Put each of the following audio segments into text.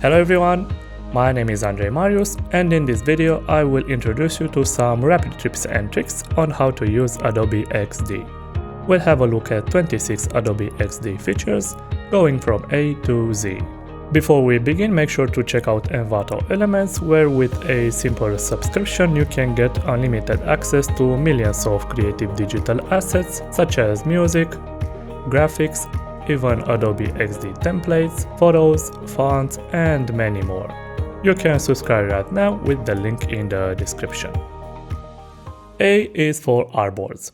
Hello everyone, my name is Andrei Marius, and in this video I will introduce you to some rapid tips and tricks on how to use Adobe XD. We'll have a look at 26 Adobe XD features, going from A to Z. Before we begin, make sure to check out Envato Elements, where with a simple subscription you can get unlimited access to millions of creative digital assets such as music, graphics, even Adobe XD templates, photos, fonts, and many more. You can subscribe right now with the link in the description. A is for Artboards.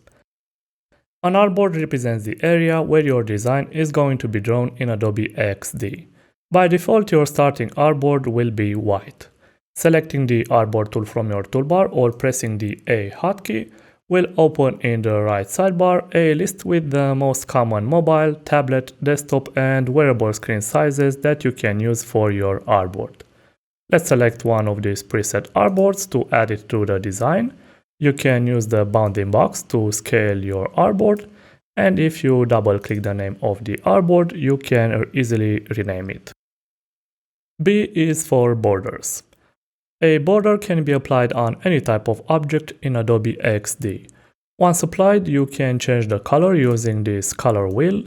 An artboard represents the area where your design is going to be drawn in Adobe XD. By default, your starting artboard will be white. Selecting the Artboard tool from your toolbar or pressing the A hotkey will open in the right sidebar a list with the most common mobile, tablet, desktop, and wearable screen sizes that you can use for your artboard. Let's select one of these preset artboards to add it to the design. You can use the bounding box to scale your artboard, and if you double-click the name of the artboard, you can easily rename it. B is for borders. A border can be applied on any type of object in Adobe XD. Once applied, you can change the color using this color wheel.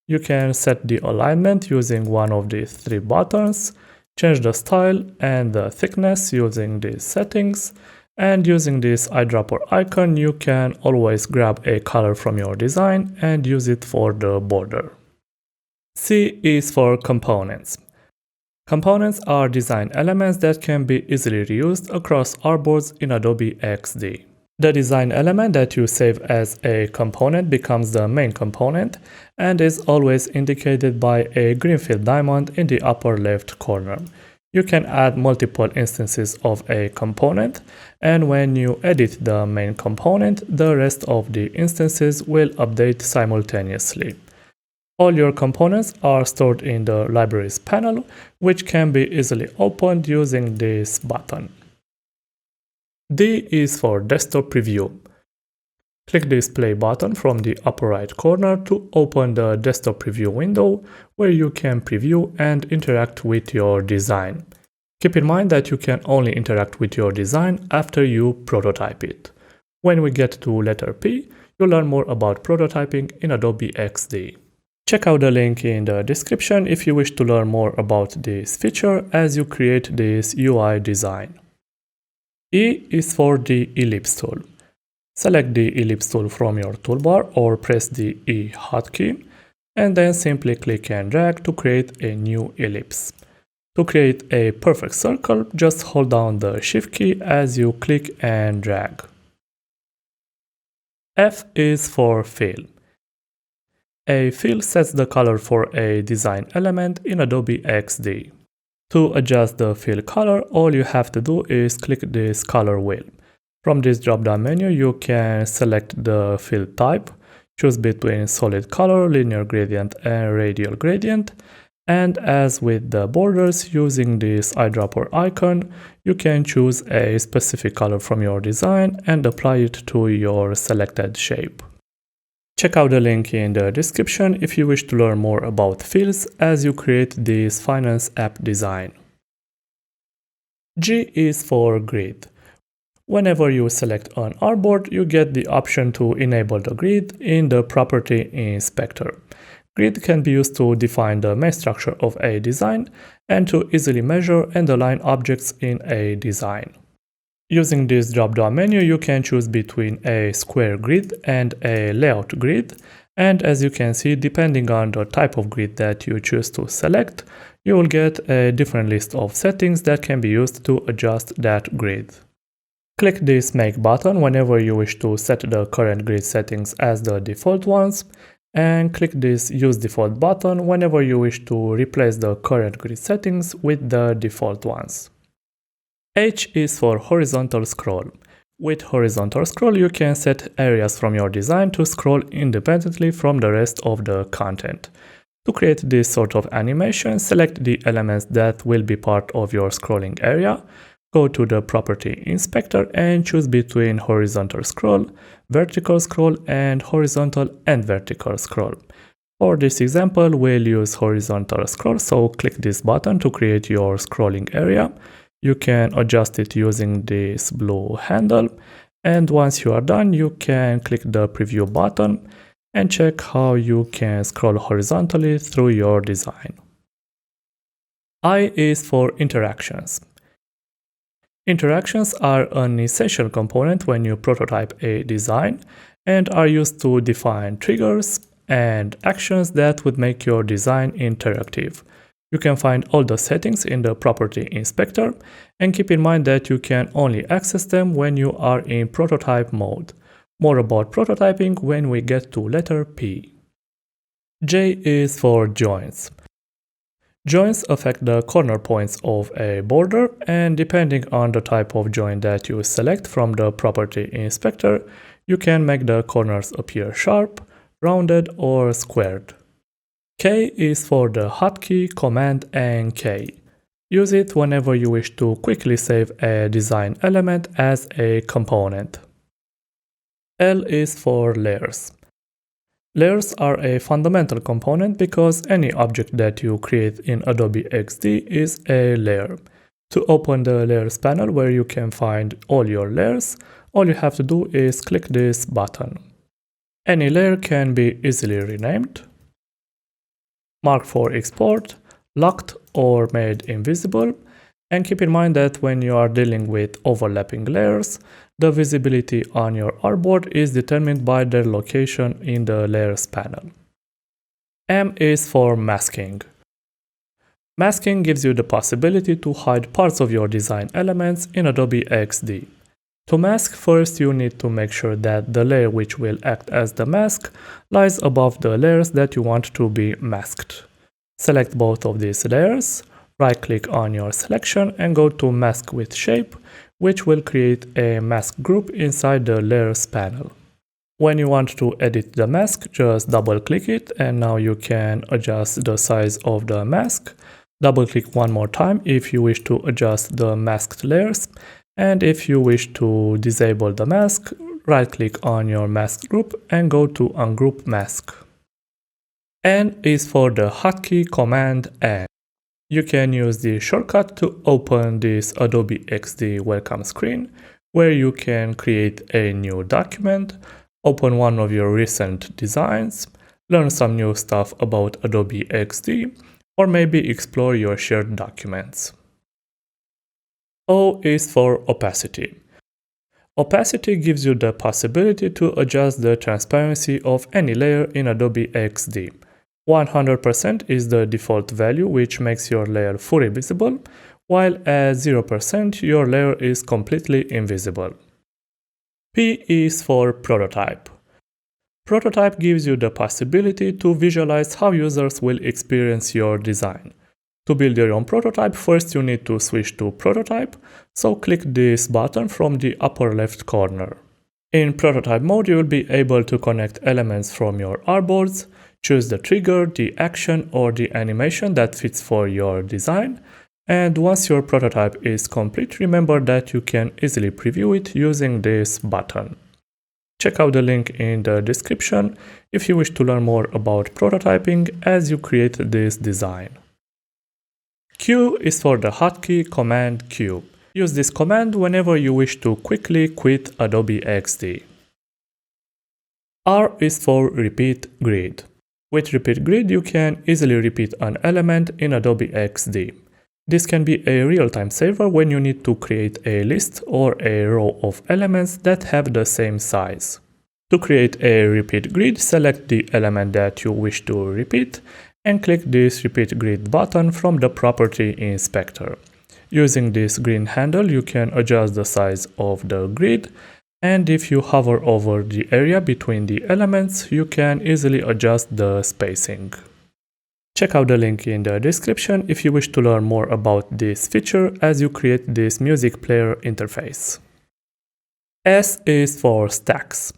You can set the alignment using one of these three buttons, change the style and the thickness using these settings, and using this eyedropper icon, you can always grab a color from your design and use it for the border. C is for components. Components are design elements that can be easily reused across artboards in Adobe XD. The design element that you save as a component becomes the main component and is always indicated by a green fill diamond in the upper left corner. You can add multiple instances of a component, and when you edit the main component, the rest of the instances will update simultaneously. All your components are stored in the Libraries panel, which can be easily opened using this button. D is for Desktop Preview. Click this play button from the upper right corner to open the Desktop Preview window, where you can preview and interact with your design. Keep in mind that you can only interact with your design after you prototype it. When we get to letter P, you'll learn more about prototyping in Adobe XD. Check out the link in the description if you wish to learn more about this feature as you create this UI design. E is for the Ellipse tool. Select the Ellipse tool from your toolbar or press the E hotkey, and then simply click and drag to create a new ellipse. To create a perfect circle, just hold down the Shift key as you click and drag. F is for Fill. A fill sets the color for a design element in Adobe XD. To adjust the fill color, all you have to do is click this color wheel. From this drop-down menu, you can select the fill type, choose between solid color, linear gradient, and radial gradient, and as with the borders, using this eyedropper icon, you can choose a specific color from your design and apply it to your selected shape. Check out the link in the description if you wish to learn more about fills as you create this finance app design. G is for Grid. Whenever you select an artboard, you get the option to enable the grid in the Property Inspector. Grid can be used to define the main structure of a design and to easily measure and align objects in a design. Using this drop-down menu, you can choose between a square grid and a layout grid, and as you can see, depending on the type of grid that you choose to select, you will get a different list of settings that can be used to adjust that grid. Click this Make button whenever you wish to set the current grid settings as the default ones, and click this Use Default button whenever you wish to replace the current grid settings with the default ones. H is for Horizontal Scroll. With Horizontal Scroll, you can set areas from your design to scroll independently from the rest of the content. To create this sort of animation, select the elements that will be part of your scrolling area, go to the Property Inspector and choose between Horizontal Scroll, Vertical Scroll, and Horizontal and Vertical Scroll. For this example, we'll use horizontal scroll, so click this button to create your scrolling area. You can adjust it using this blue handle, and once you are done, you can click the preview button and check how you can scroll horizontally through your design. I is for interactions. Interactions are an essential component when you prototype a design and are used to define triggers and actions that would make your design interactive. You can find all the settings in the property inspector, and keep in mind that you can only access them when you are in prototype mode. More about prototyping when we get to letter P. J is for joins. Joins affect the corner points of a border, and depending on the type of join that you select from the property inspector, you can make the corners appear sharp, rounded, or squared. K is for the Hotkey Command-N-K. Use it whenever you wish to quickly save a design element as a component. L is for layers. Layers are a fundamental component because any object that you create in Adobe XD is a layer. To open the Layers panel where you can find all your layers, all you have to do is click this button. Any layer can be easily renamed, marked for export, locked or made invisible, and keep in mind that when you are dealing with overlapping layers, the visibility on your artboard is determined by their location in the Layers panel. M is for masking. Masking gives you the possibility to hide parts of your design elements in Adobe XD. To mask, first you need to make sure that the layer which will act as the mask lies above the layers that you want to be masked. Select both of these layers, right-click on your selection and go to Mask with Shape, which will create a mask group inside the Layers panel. When you want to edit the mask, just double-click it, and now you can adjust the size of the mask. Double-click one more time if you wish to adjust the masked layers, and if you wish to disable the mask, right-click on your mask group and go to Ungroup Mask. N is for the Hotkey Command-N. You can use the shortcut to open this Adobe XD welcome screen, where you can create a new document, open one of your recent designs, learn some new stuff about Adobe XD, or maybe explore your shared documents. O is for opacity. Opacity gives you the possibility to adjust the transparency of any layer in Adobe XD. 100% is the default value, which makes your layer fully visible, while at 0% your layer is completely invisible. P is for prototype. Prototype gives you the possibility to visualize how users will experience your design. To build your own prototype, first you need to switch to prototype, so click this button from the upper left corner. In prototype mode, you will be able to connect elements from your artboards, choose the trigger, the action, or the animation that fits for your design, and once your prototype is complete, remember that you can easily preview it using this button. Check out the link in the description if you wish to learn more about prototyping as you create this design. Q is for the Hotkey Command-Q. Use this command whenever you wish to quickly quit Adobe XD. R is for Repeat Grid. With Repeat Grid, you can easily repeat an element in Adobe XD. This can be a real-time saver when you need to create a list or a row of elements that have the same size. To create a repeat grid, select the element that you wish to repeat and click this Repeat Grid button from the Property Inspector. Using this green handle, you can adjust the size of the grid, and if you hover over the area between the elements, you can easily adjust the spacing. Check out the link in the description if you wish to learn more about this feature as you create this music player interface. S is for stacks.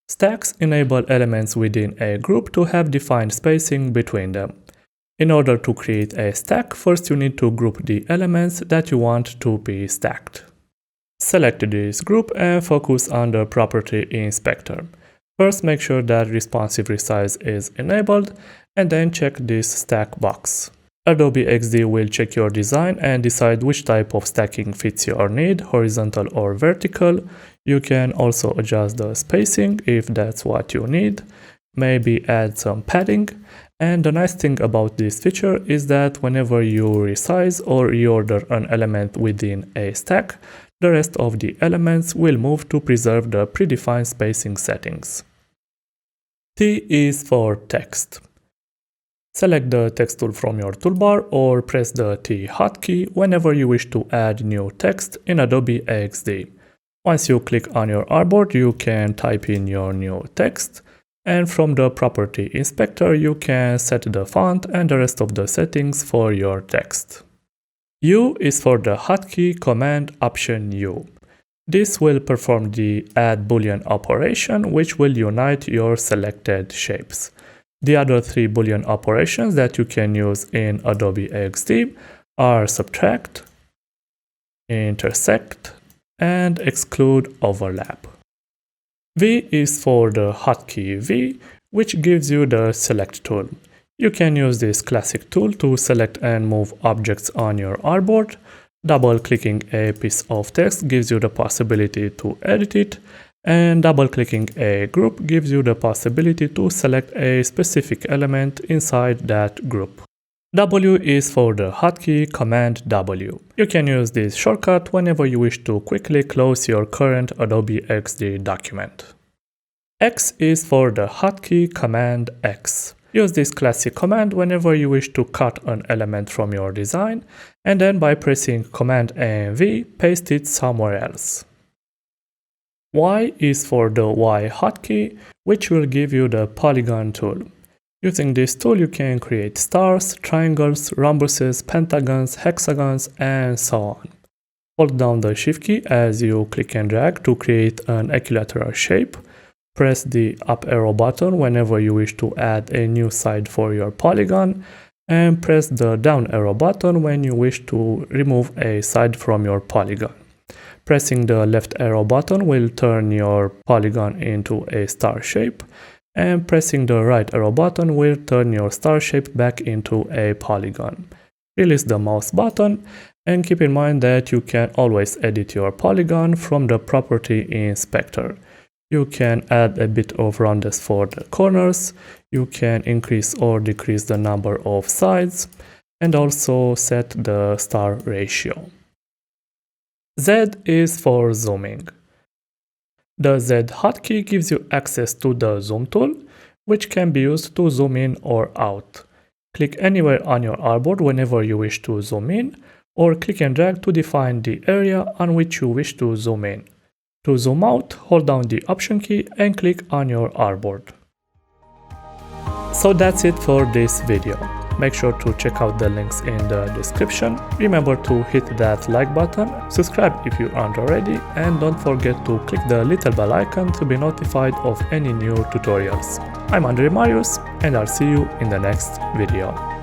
Stacks enable elements within a group to have defined spacing between them. In order to create a stack, first you need to group the elements that you want to be stacked. Select this group and focus on the Property Inspector. First, make sure that responsive resize is enabled, and then check this stack box. Adobe XD will check your design and decide which type of stacking fits your need, horizontal or vertical. You can also adjust the spacing if that's what you need, maybe add some padding. And the nice thing about this feature is that whenever you resize or reorder an element within a stack, the rest of the elements will move to preserve the predefined spacing settings. T is for text. Select the text tool from your toolbar or press the T hotkey whenever you wish to add new text in Adobe XD. Once you click on your artboard, you can type in your new text, and from the property inspector you can set the font and the rest of the settings for your text. U is for the Hotkey Command-U. This will perform the add boolean operation, which will unite your selected shapes. The other three boolean operations that you can use in Adobe XD are subtract, intersect, and exclude overlap. V is for the hotkey V, which gives you the select tool. You can use this classic tool to select and move objects on your artboard. Double-clicking a piece of text gives you the possibility to edit it, and double-clicking a group gives you the possibility to select a specific element inside that group. W is for the Hotkey Command-W. You can use this shortcut whenever you wish to quickly close your current Adobe XD document. X is for the Hotkey Command-X. Use this classic command whenever you wish to cut an element from your design, and then by pressing Command and V, paste it somewhere else. Y is for the Y hotkey, which will give you the Polygon tool. Using this tool you can create stars, triangles, rhombuses, pentagons, hexagons, and so on. Hold down the Shift key as you click and drag to create an equilateral shape. Press the up arrow button whenever you wish to add a new side for your polygon, and press the down arrow button when you wish to remove a side from your polygon. Pressing the left arrow button will turn your polygon into a star shape, and pressing the right arrow button will turn your star shape back into a polygon. Release the mouse button, and keep in mind that you can always edit your polygon from the property inspector. You can add a bit of roundness for the corners, you can increase or decrease the number of sides, and also set the star ratio. Z is for zooming. The Z hotkey gives you access to the zoom tool, which can be used to zoom in or out. Click anywhere on your artboard whenever you wish to zoom in, or click and drag to define the area on which you wish to zoom in. To zoom out, hold down the Option key and click on your artboard. So that's it for this video. Make sure to check out the links in the description. Remember to hit that like button, subscribe if you aren't already, and don't forget to click the little bell icon to be notified of any new tutorials. I'm Andrei Marius, and I'll see you in the next video.